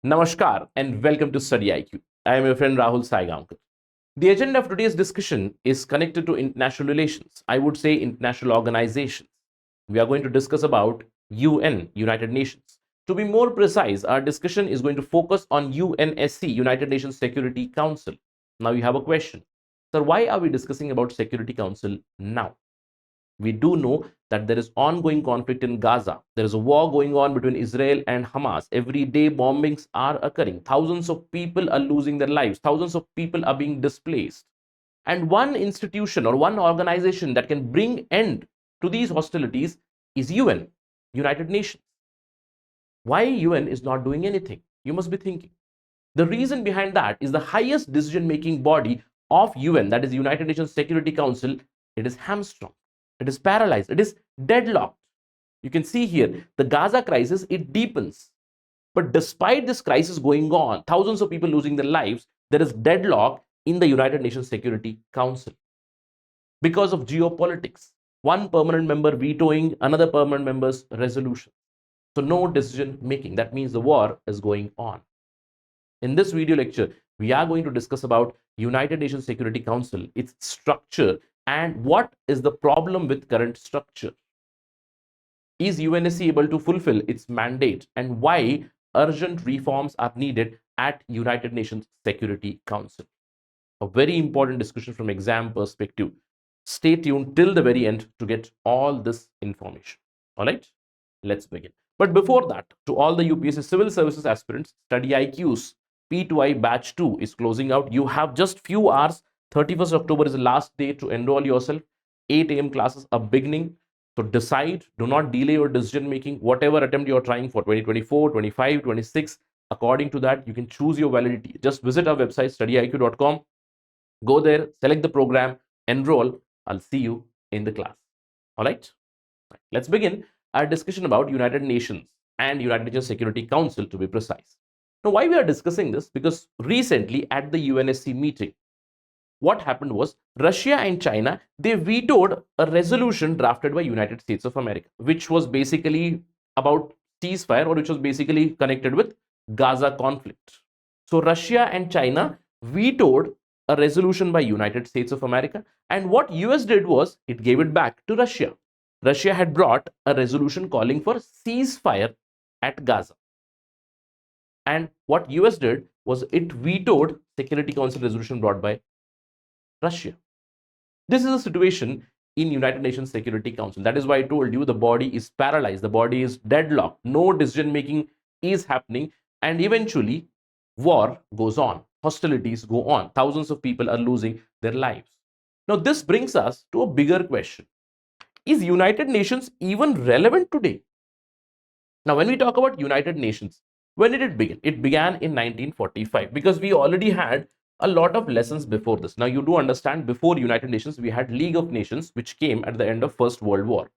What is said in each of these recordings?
Namaskar and welcome to StudyIQ. I am your friend Rahul Sai. The agenda of today's discussion is connected to international relations. I would say international organizations. We are going to discuss about UN, United Nations. To be more precise, our discussion is going to focus on UNSC, United Nations Security Council. Now you have a question. Sir, why are we discussing about Security Council now? We do know that there is ongoing conflict in Gaza. There is a war going on between Israel and Hamas. Every day bombings are occurring. Thousands of people are losing their lives. Thousands of people are being displaced. And one institution or one organization that can bring end to these hostilities is UN, United Nations. Why UN is not doing anything? You must be thinking. The reason behind that is the highest decision-making body of UN, that is United Nations Security Council, it is hamstrung. It is paralyzed. It is deadlocked. You can see here the Gaza crisis, it deepens. But despite this crisis going on, thousands of people losing their lives, there is deadlock in the United Nations Security Council because of geopolitics. One permanent member vetoing another permanent member's resolution. So no decision making. That means the war is going on. In this video lecture, we are going to discuss about United Nations Security Council, its structure, and what is the problem with current structure. Is UNSC able to fulfill its mandate, and why urgent reforms are needed at United Nations Security Council? A very important discussion from exam perspective. Stay tuned till the very end to get all this information. All right, let's begin. But before that, to all the UPSC civil services aspirants, StudyIQ's P2I batch 2 is closing out. You have just few hours. 31st October is the last day to enroll yourself. 8 a.m. classes are beginning. So decide, do not delay your decision making. Whatever attempt you are trying for 2024, 25, 26, according to that, you can choose your validity. Just visit our website, studyiq.com. Go there, select the program, enroll. I'll see you in the class. All right. Let's begin our discussion about United Nations and United Nations Security Council, to be precise. Now, why we are discussing this? Because recently at the UNSC meeting, what happened was Russia and China, they vetoed a resolution drafted by United States of America, which was basically about ceasefire, or which was basically connected with Gaza conflict. So Russia and China vetoed a resolution by United States of America, and what US did was it gave it back to Russia. Russia had brought a resolution calling for ceasefire at Gaza. And what US did was it vetoed Security Council resolution brought by Russia. This is a situation in United Nations Security Council. That is why I told you the body is paralyzed, the body is deadlocked, no decision making is happening, and eventually war goes on, hostilities go on, thousands of people are losing their lives. Now this brings us to a bigger question. Is United Nations even relevant today? Now when we talk about United Nations, when did it begin? It began in 1945, because we already had a lot of lessons before this. Now you do understand, before United Nations we had League of Nations, which came at the end of First World War.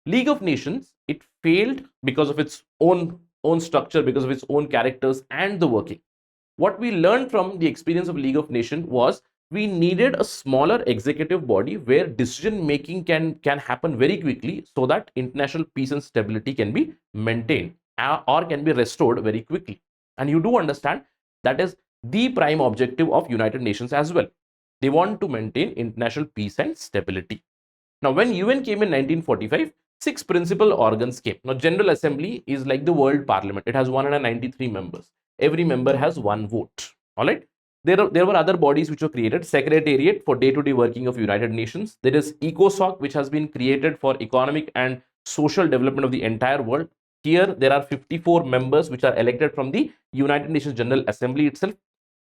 League of Nations, it failed because of its own structure, because of its own characters and the working. What we learned from the experience of League of Nations was we needed a smaller executive body where decision making can happen very quickly, so that international peace and stability can be maintained or can be restored very quickly. And you do understand that is the prime objective of United Nations as well. They want to maintain international peace and stability. Now when UN came in 1945, 6 principal organs came. Now General Assembly is like the World Parliament. It has 193 members. Every member has 1 vote. All right. There were other bodies which were created. Secretariat for day-to-day working of United Nations. There is ECOSOC, which has been created for economic and social development of the entire world. Here there are 54 members which are elected from the United Nations General Assembly itself.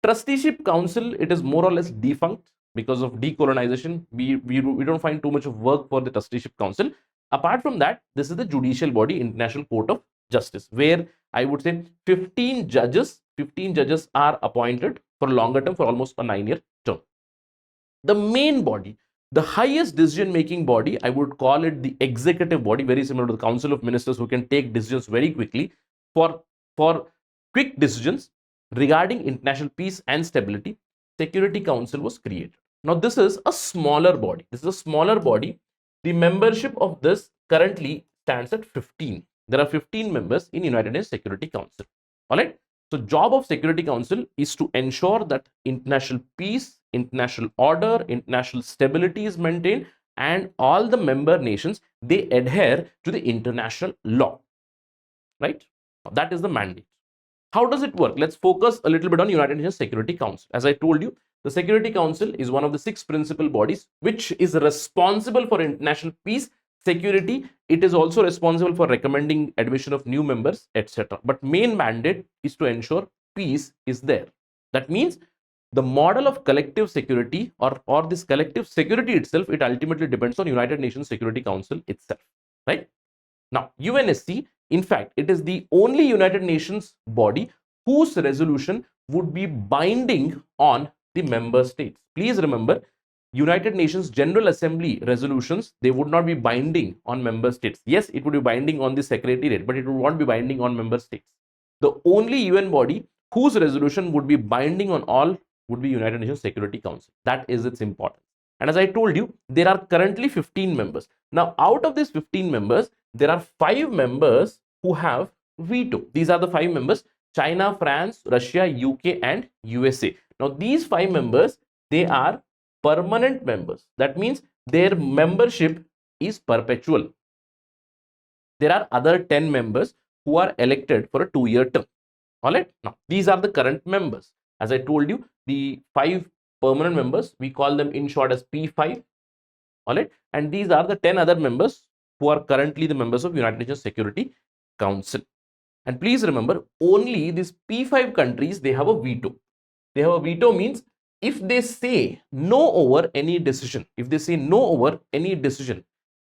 Trusteeship Council, it is more or less defunct because of decolonization. We don't find too much of work for the Trusteeship Council. Apart from that, this is the judicial body, International Court of Justice, where I would say 15 judges are appointed for longer term, for almost a 9-year term. The main body, the highest decision making body, I would call it the executive body, very similar to the Council of Ministers, who can take decisions very quickly for quick decisions regarding international peace and stability. Security Council was created. Now this is a smaller body. The membership of this currently stands at 15. There are 15 members in United Nations Security Council. All right. So job of Security Council is to ensure that international peace, international order, international stability is maintained, and all the member nations, they adhere to the international law, right? That is the mandate. How does it work? Let's focus a little bit on United Nations Security Council. As I told you, the Security Council is one of the 6 principal bodies which is responsible for international peace, security. It is also responsible for recommending admission of new members, etc. But main mandate is to ensure peace is there. That means the model of collective security, or this collective security itself, it ultimately depends on United Nations Security Council itself, right? Now, UNSC, in fact, it is the only United Nations body whose resolution would be binding on the member states. Please remember, United Nations General Assembly resolutions, they would not be binding on member states. Yes, it would be binding on the Secretariat, but it would not be binding on member states. The only UN body whose resolution would be binding on all would be United Nations Security Council. That is its importance. And as I told you, there are currently 15 members. Now, out of these 15 members, there are 5 members who have veto. These are the 5 members: China, France, Russia, UK, and USA. Now, these 5 members, they are permanent members. That means their membership is perpetual. There are other 10 members who are elected for a 2-year term. All right. Now, these are the current members. As I told you, the 5 permanent members, we call them in short as P5. All right. And these are the 10 other members who are currently the members of United Nations Security Council. And please remember, only these P5 countries, they have a veto. They have a veto means if they say no over any decision,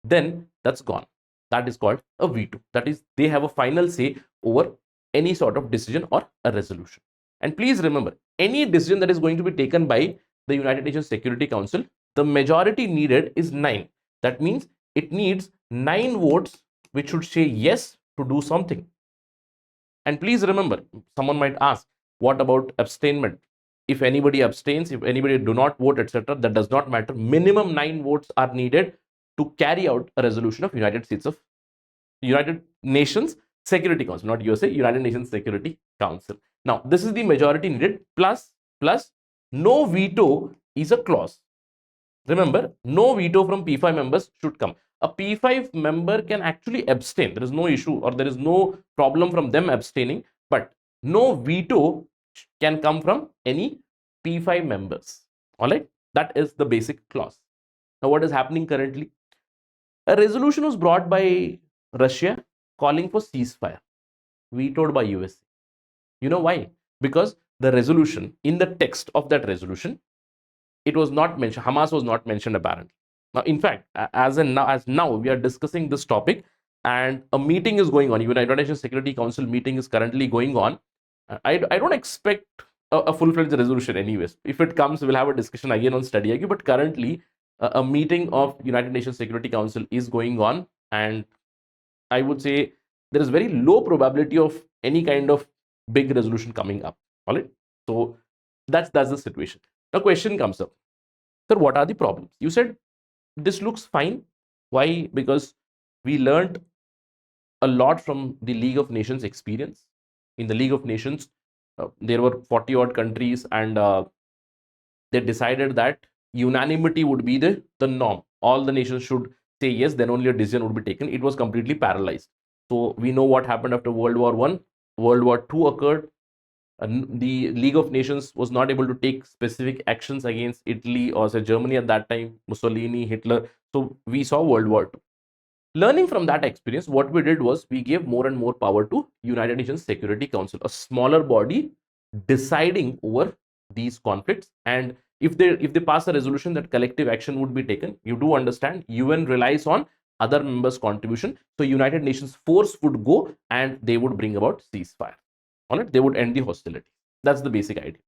then that's gone. That is called a veto. That is, they have a final say over any sort of decision or a resolution. And please remember, any decision that is going to be taken by the United Nations Security Council, the majority needed is 9. That means it needs 9 votes which should say yes to do something. And please remember, someone might ask, what about abstainment? If anybody abstains, if anybody do not vote, etc., that does not matter. Minimum 9 votes are needed to carry out a resolution of United Nations Security Council, not USA, United Nations Security Council. Now, this is the majority needed, plus no veto is a clause. Remember, no veto from P5 members should come. A P5 member can actually abstain. There is no issue, or there is no problem from them abstaining, but no veto can come from any P5 members. All right, that is the basic clause. Now, what is happening currently? A resolution was brought by Russia calling for ceasefire, vetoed by USA. You know why? Because the resolution, in the text of that resolution, it was not mentioned. Hamas was not mentioned apparently. Now, in fact, as now we are discussing this topic, and a meeting is going on. United Nations Security Council meeting is currently going on. I don't expect a full-fledged resolution anyways. If it comes, we'll have a discussion again on StudyIQ, but currently a meeting of United Nations Security Council is going on, and I would say there is very low probability of any kind of big resolution coming up. All right. So that's the situation. The question comes up, sir, what are the problems? You said this looks fine. Why? Because we learned a lot from the League of Nations experience. In the League of Nations, there were 40 odd countries, and they decided that unanimity would be the norm. All the nations should say yes, then only a decision would be taken. It was completely paralyzed. So we know what happened after World War I. World War II occurred. The League of Nations was not able to take specific actions against Italy or say Germany at that time, Mussolini, Hitler. So we saw World War II. Learning from that experience, what we did was we gave more and more power to United Nations Security Council, a smaller body deciding over these conflicts. And if they pass a resolution that collective action would be taken, you do understand UN relies on other members' contribution. So United Nations force would go and they would bring about ceasefire. All right, they would end the hostility. That's the basic idea.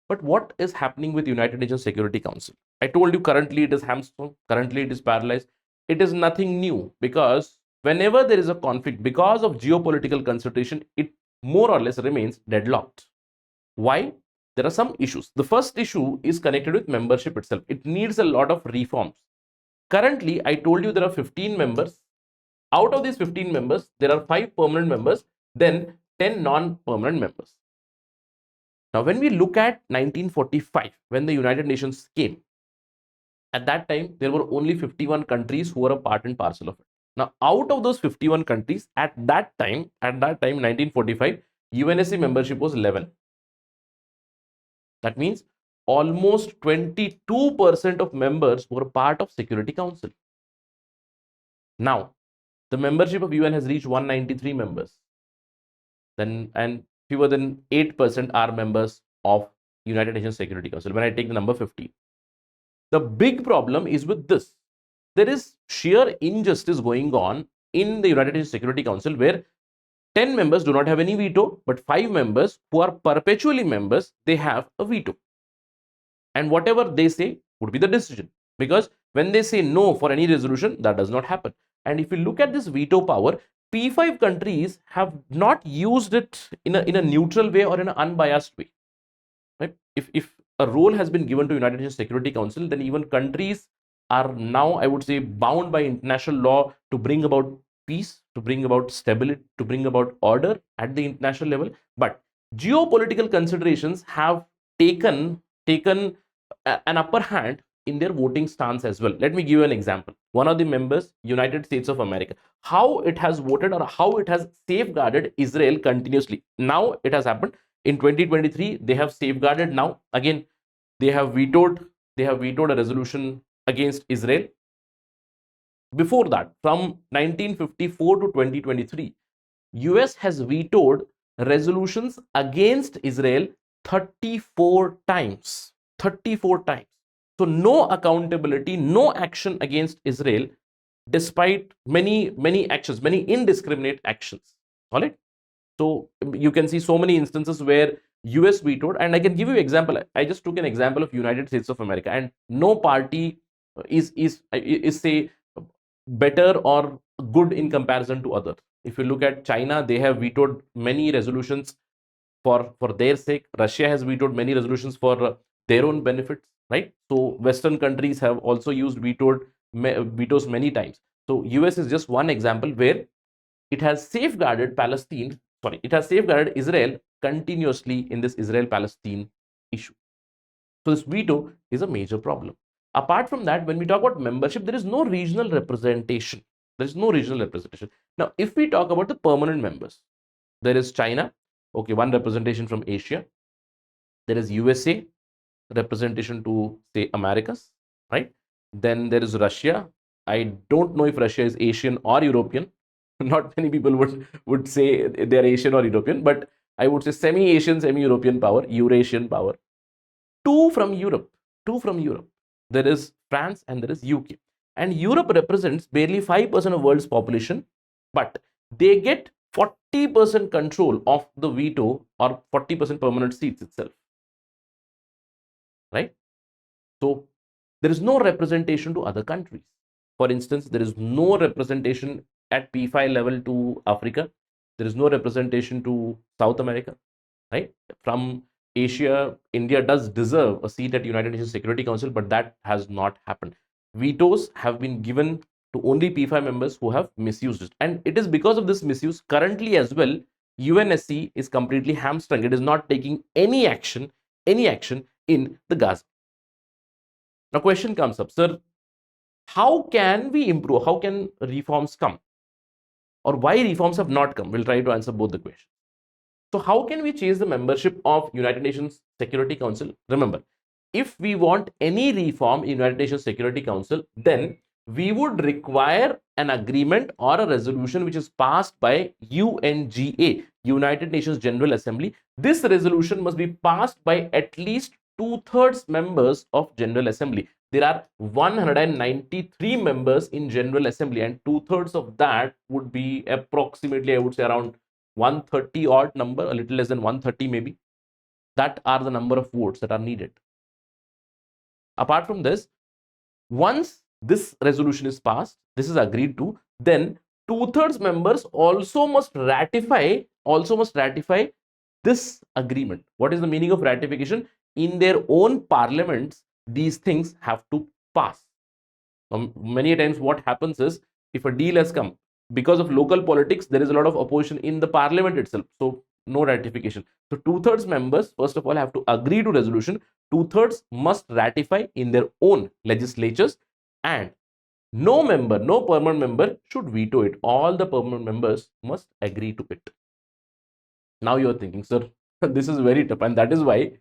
But what is happening with United Nations Security Council? I told you currently it is hamstrung, currently it is paralyzed. It is nothing new, because whenever there is a conflict, because of geopolitical consideration, it more or less remains deadlocked. Why? There are some issues. The first issue is connected with membership itself. It needs a lot of reforms. Currently, I told you there are 15 members. Out of these 15 members, there are 5 permanent members. Then 10 non-permanent members. Now, when we look at 1945, when the United Nations came, at that time, there were only 51 countries who were a part and parcel of it. Now, out of those 51 countries, at that time, 1945, UNSC membership was 11. That means almost 22% of members were part of Security Council. Now, the membership of UN has reached 193 members. Then, and fewer than 8% are members of United Nations Security Council. When I take the number 50, the big problem is with this. There is sheer injustice going on in the United Nations Security Council, where 10 members do not have any veto, but 5 members who are perpetually members, they have a veto. And whatever they say would be the decision. Because when they say no for any resolution, that does not happen. And if you look at this veto power, P5 countries have not used it in a neutral way or in an unbiased way. Right? If a role has been given to United Nations Security Council, then even countries are now, I would say, bound by international law to bring about peace, to bring about stability, to bring about order at the international level. But geopolitical considerations have taken an upper hand in their voting stance as well. Let me give you an example. One of the members, United States of America, how it has voted or how it has safeguarded Israel continuously. Now it has happened in 2023. They have safeguarded. Now again, they have vetoed a resolution against Israel. Before that, from 1954 to 2023, US has vetoed resolutions against Israel 34 times. 34 times. So no accountability, no action against Israel, despite many actions, many indiscriminate actions. All right. So you can see so many instances where US vetoed, and I can give you example. I just took an example of United States of America, and no party is say better or good in comparison to others. If you look at China, they have vetoed many resolutions for their sake. Russia has vetoed many resolutions for their own benefits, right? So Western countries have also used vetoes many times. So US is just one example where it has safeguarded it has safeguarded Israel continuously in this Israel-Palestine issue. So this veto is a major problem. Apart from that, when we talk about membership, there is no regional representation. There is no regional representation. Now, if we talk about the permanent members, there is China, okay, one representation from Asia. There is USA, representation to, say, Americas, right? Then there is Russia. I don't know if Russia is Asian or European. Not many people would say they're Asian or European, but I would say semi-Asian, semi-European power, Eurasian power. Two from Europe. There is France and there is UK. And Europe represents barely 5% of world's population, but they get 40% control of the veto or 40% permanent seats itself. Right? So there is no representation to other countries. For instance, there is no representation at P5 level to Africa. There is no representation to South America, right? From Asia, India does deserve a seat at United Nations Security Council, but that has not happened. Vetoes have been given to only P5 members who have misused it. And it is because of this misuse, currently as well, UNSC is completely hamstrung. It is not taking any action in the Gaza. Now, question comes up, sir, how can we improve? How can reforms come? Or why reforms have not come? We'll try to answer both the questions. So how can we change the membership of United Nations Security Council? Remember, if we want any reform in United Nations Security Council, then we would require an agreement or a resolution which is passed by UNGA, United Nations General Assembly. This resolution must be passed by at least 2/3 members of General Assembly. There are 193 members in General Assembly, and 2/3 of that would be approximately, I would say, around 130 odd number, a little less than 130 maybe. That are the number of votes that are needed. Apart from this, once this resolution is passed, this is agreed to, then 2/3 members also must ratify this agreement. What is the meaning of ratification? In their own parliaments, these things have to pass. Many times what happens is, if a deal has come, because of local politics, there is a lot of opposition in the parliament itself. So no ratification. So two-thirds members, first of all, have to agree to resolution. Two-thirds must ratify in their own legislatures, and no member, no permanent member should veto it. All the permanent members must agree to it. Now you are thinking, sir, this is very tough, and that is why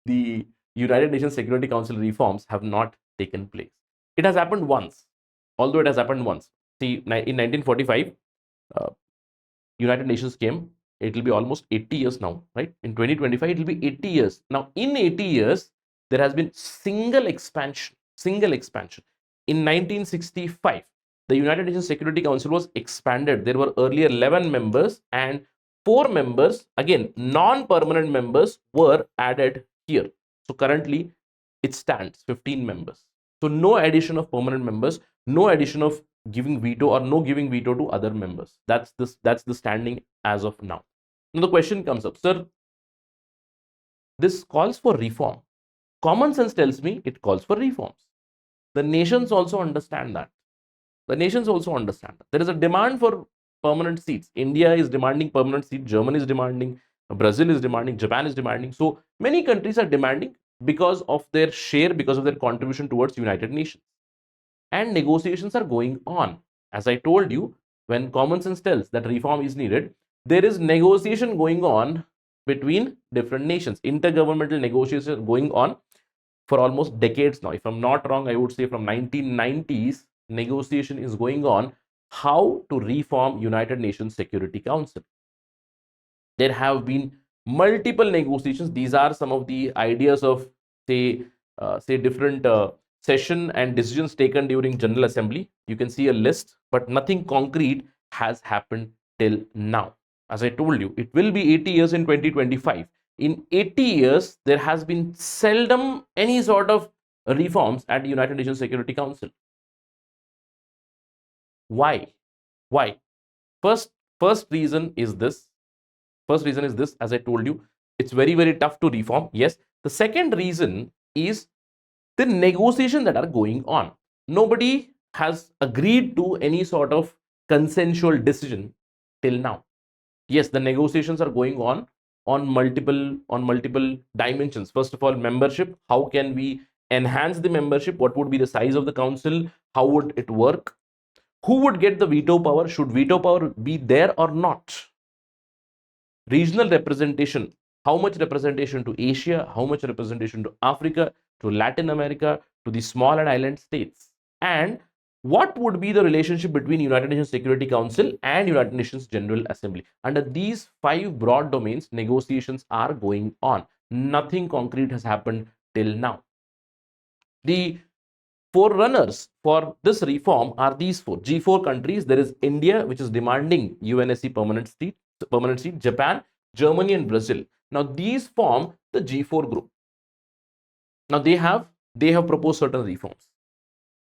the United Nations Security Council reforms have not taken place. It has happened once, although it has happened once. See, in 1945, United Nations came. It will be almost 80 years now, right? In 2025, it will be 80 years. Now, in 80 years, there has been single expansion. In 1965, the United Nations Security Council was expanded. There were earlier 11 members, and 4 members, again, non-permanent members, were added here. So currently, it stands 15 members. So no addition of permanent members, no addition of giving veto or no giving veto to other members. That's the standing as of now. Now the question comes up, sir, this calls for reform. Common sense tells me it calls for reforms. The nations also understand that. There is a demand for permanent seats. India is demanding permanent seats. Germany is demanding. Brazil is demanding. Japan is demanding. So many countries are demanding because of their share, because of their contribution towards United Nations. And negotiations are going on. As I told you, when common sense tells that reform is needed, there is negotiation going on between different nations. Intergovernmental negotiations going on for almost decades now. If I'm not wrong, I would say from 1990s, negotiation is going on how to reform United Nations Security Council. There have been multiple negotiations. These are some of the ideas of say different session and decisions taken during General Assembly. You can see a list, but nothing concrete has happened till now. As I told you, it will be 80 years in 2025. In 80 years, there has been seldom any sort of reforms at the United Nations Security Council. Why? First reason is this. As I told you, it's very, very tough to reform. Yes. The second reason is the negotiations that are going on. Nobody has agreed to any sort of consensual decision till now. Yes, the negotiations are going on multiple dimensions. First of all, membership. How can we enhance the membership? What would be the size of the council? How would it work? Who would get the veto power? Should veto power be there or not? Regional representation. How much representation to Asia? How much representation to Africa, to Latin America, to the small and island states? And what would be the relationship between United Nations Security Council and United Nations General Assembly? Under these 5 broad domains, negotiations are going on. Nothing concrete has happened till now. The forerunners for this reform are these 4 G4 countries. There is India, which is demanding UNSC permanent seat, Japan, Germany, and Brazil. Now these form the G4 group. Now they have proposed certain reforms.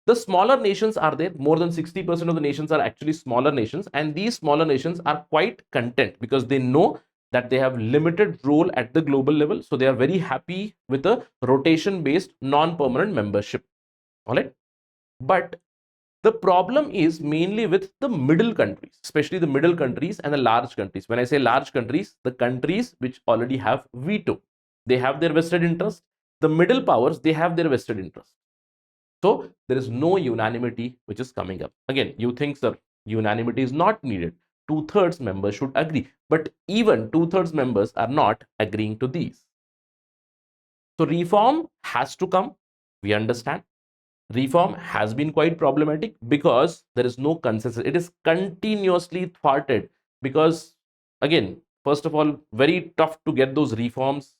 The smaller nations are there. More than 60% of the nations are actually smaller nations, and these smaller nations are quite content because they know that they have limited role at the global level. So they are very happy with a rotation based non-permanent membership. All right. But the problem is mainly with the middle countries, especially the middle countries and the large countries. When I say large countries, the countries which already have veto, they have their vested interest. The middle powers, they have their vested interest. So there is no unanimity which is coming up. Again, you think, sir, unanimity is not needed. 2/3 members should agree. But even 2/3 members are not agreeing to these. So reform has to come. We understand. Reform has been quite problematic because there is no consensus. It is continuously thwarted because, again, first of all, very tough to get those reforms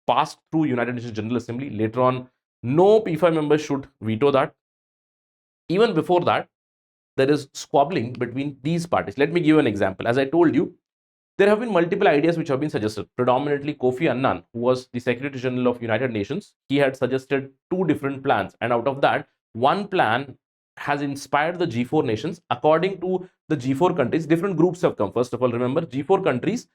passed through United Nations General Assembly. Later on, no P5 members should veto that. Even before that, there is squabbling between these parties. Let me give you an example. As I told you, there have been multiple ideas which have been suggested. Predominantly, Kofi Annan, who was the Secretary General of United Nations, he had suggested 2 different plans. And out of that, one plan has inspired the G4 nations. According to the G4 countries, different groups have come. First of all, remember, G4 countries,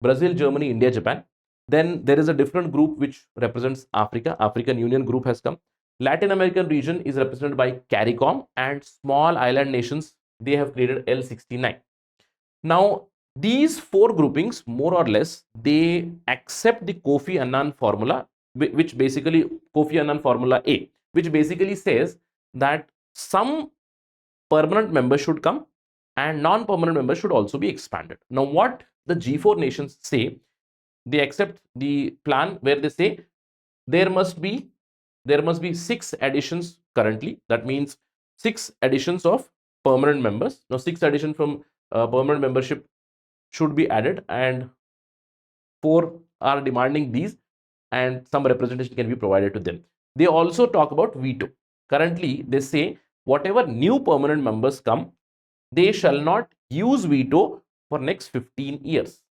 Brazil, Germany, India, Japan. Then there is a different group which represents Africa. African Union group has come. Latin American region is represented by CARICOM, and small island nations they have created L69. Now, these four groupings, more or less, they accept the Kofi Annan formula, which basically Kofi Annan formula A, which basically says that some permanent members should come and non-permanent members should also be expanded. Now, what the G4 nations say, they accept the plan where they say there must be 6 additions currently. That means 6 additions of permanent members. Now, 6 addition from permanent membership should be added, and 4 are demanding these, and some representation can be provided to them. They also talk about veto. Currently, they say whatever new permanent members come, they shall not use veto for next 15 years.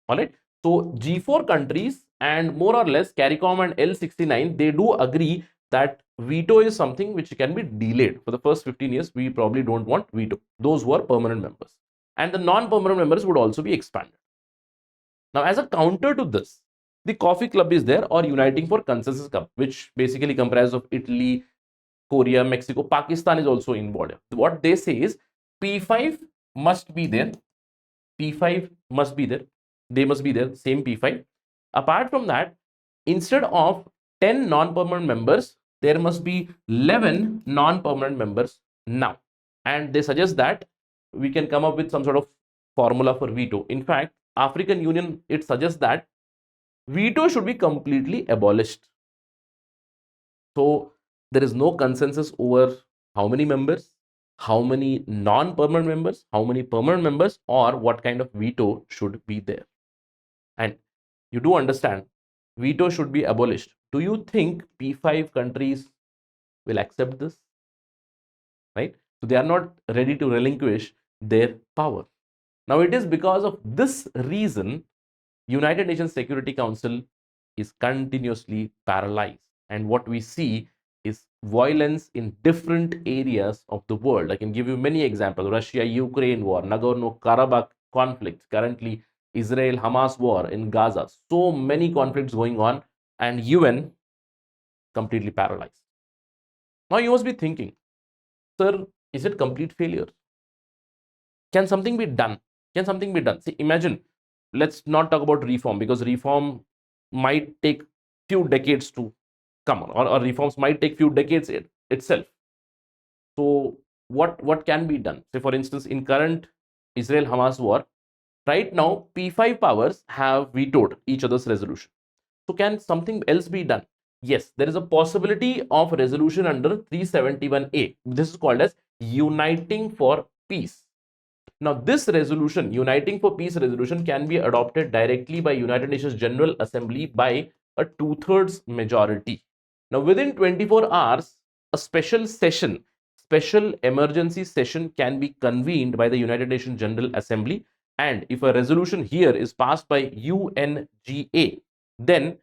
All right. So G4 countries and more or less CARICOM and L69, they do agree that veto is something which can be delayed for the first 15 years. We probably don't want veto, those who are permanent members, and the non-permanent members would also be expanded. Now, as a counter to this, the Coffee Club is there, or Uniting for Consensus Club, which basically comprises of Italy, Korea, Mexico, Pakistan is also involved. What they say is P5 must be there. P5 must be there. They must be there, same P5. Apart from that, instead of 10 non-permanent members, there must be 11 non-permanent members now. And they suggest that we can come up with some sort of formula for veto. In fact, African Union, it suggests that veto should be completely abolished. So there is no consensus over how many members, how many non-permanent members, how many permanent members, or what kind of veto should be there. And you do understand, veto should be abolished. Do you think P5 countries will accept this? Right? So they are not ready to relinquish their power. Now, it is because of this reason United Nations Security Council is continuously paralyzed, and what we see is violence in different areas of the world. I can give you many examples: Russia-Ukraine war, Nagorno-Karabakh conflict, currently Israel Hamas war in Gaza. So many conflicts going on, and UN completely paralyzed. Now you must be thinking, sir, is it complete failure? Can something be done? Can something be done? See, imagine, let's not talk about reform, because reform might take few decades to come on, or reforms might take few decades itself. So what can be done? Say, for instance, in current Israel Hamas war, right now P5 powers have vetoed each other's resolution. So can something else be done? Yes, there is a possibility of resolution under 371A. This is called as Uniting for Peace. Now, this resolution, Uniting for Peace resolution, can be adopted directly by United Nations General Assembly by a 2/3 majority. Now, within 24 hours, a special emergency session can be convened by the United Nations General Assembly. And if a resolution here is passed by UNGA, then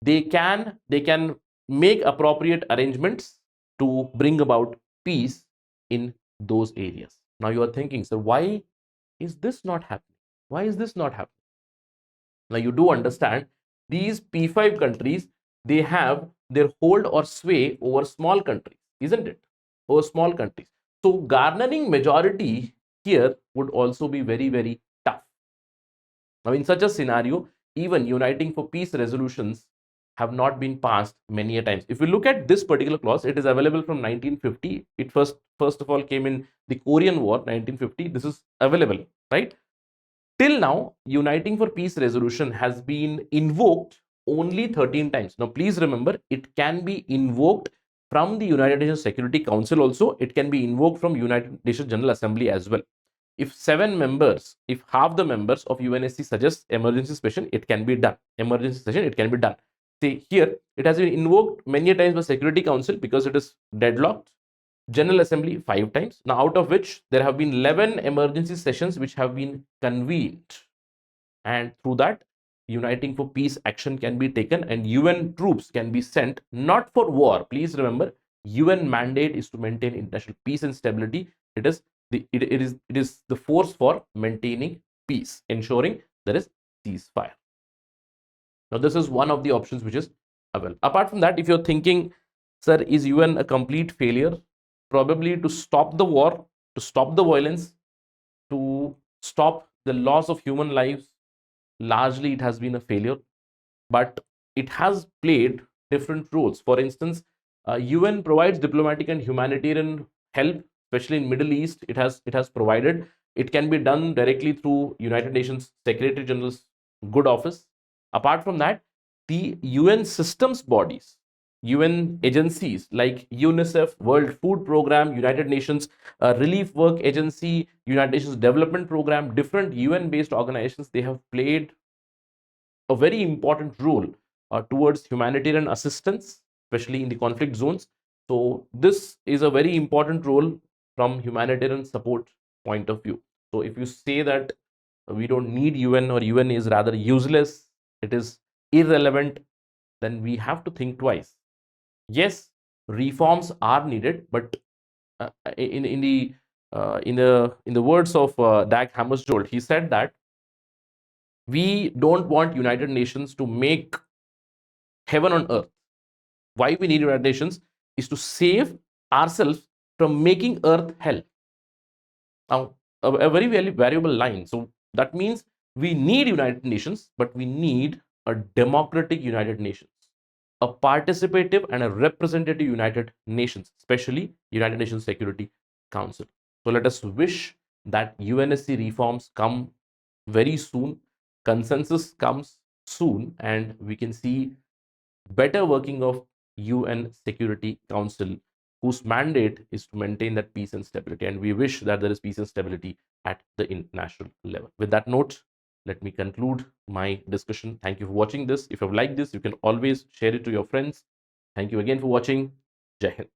they can make appropriate arrangements to bring about peace in those areas. Now you are thinking, so why is this not happening? Why is this not happening? Now you do understand, these P5 countries, they have their hold or sway over small countries, isn't it? Over small countries. So garnering majority here would also be very, very tough. Now in such a scenario, even Uniting for Peace resolutions have not been passed many a times. If you look at this particular clause, it is available from 1950. It first of all came in the Korean War, 1950. This is available, right? Till now, Uniting for Peace resolution has been invoked only 13 times. Now, please remember, it can be invoked from the United Nations Security Council also. It can be invoked from United Nations General Assembly as well. If half the members of UNSC suggest emergency session, it can be done. Emergency session, it can be done. See, here, it has been invoked many times by Security Council because it is deadlocked. General Assembly 5 times. Now, out of which there have been 11 emergency sessions which have been convened. And through that, Uniting for Peace action can be taken and UN troops can be sent, not for war. Please remember, UN mandate is to maintain international peace and stability. It is the force for maintaining peace, ensuring there is ceasefire. Now, this is one of the options which is available. Apart from that, if you're thinking, sir, is UN a complete failure? Probably to stop the war, to stop the violence, to stop the loss of human lives. Largely, it has been a failure, but it has played different roles. For instance, UN provides diplomatic and humanitarian help, especially in Middle East. It has provided. It can be done directly through United Nations Secretary General's good office. Apart from that, the UN systems bodies, UN agencies like UNICEF, World Food Program, United Nations Relief Work Agency, United Nations Development Program, different UN based organizations, they have played a very important role towards humanitarian assistance, especially in the conflict zones. So, this is a very important role from humanitarian support point of view. So, if you say that we don't need UN or UN is rather useless, it is irrelevant, then we have to think twice. Yes, reforms are needed, but in the words of Dag Hammarskjöld, he said that we don't want United Nations to make heaven on earth. Why we need United Nations is to save ourselves from making earth hell. Now, a very, very variable line. So that means we need United Nations, but we need a democratic United Nations, a participative and a representative United Nations, especially United Nations Security Council. So let us wish that UNSC reforms come very soon, consensus comes soon, and we can see better working of UN Security Council, whose mandate is to maintain that peace and stability. And we wish that there is peace and stability at the international level. With that note, let me conclude my discussion. Thank you for watching this. If you have liked this, you can always share it to your friends. Thank you again for watching. Jai Hind.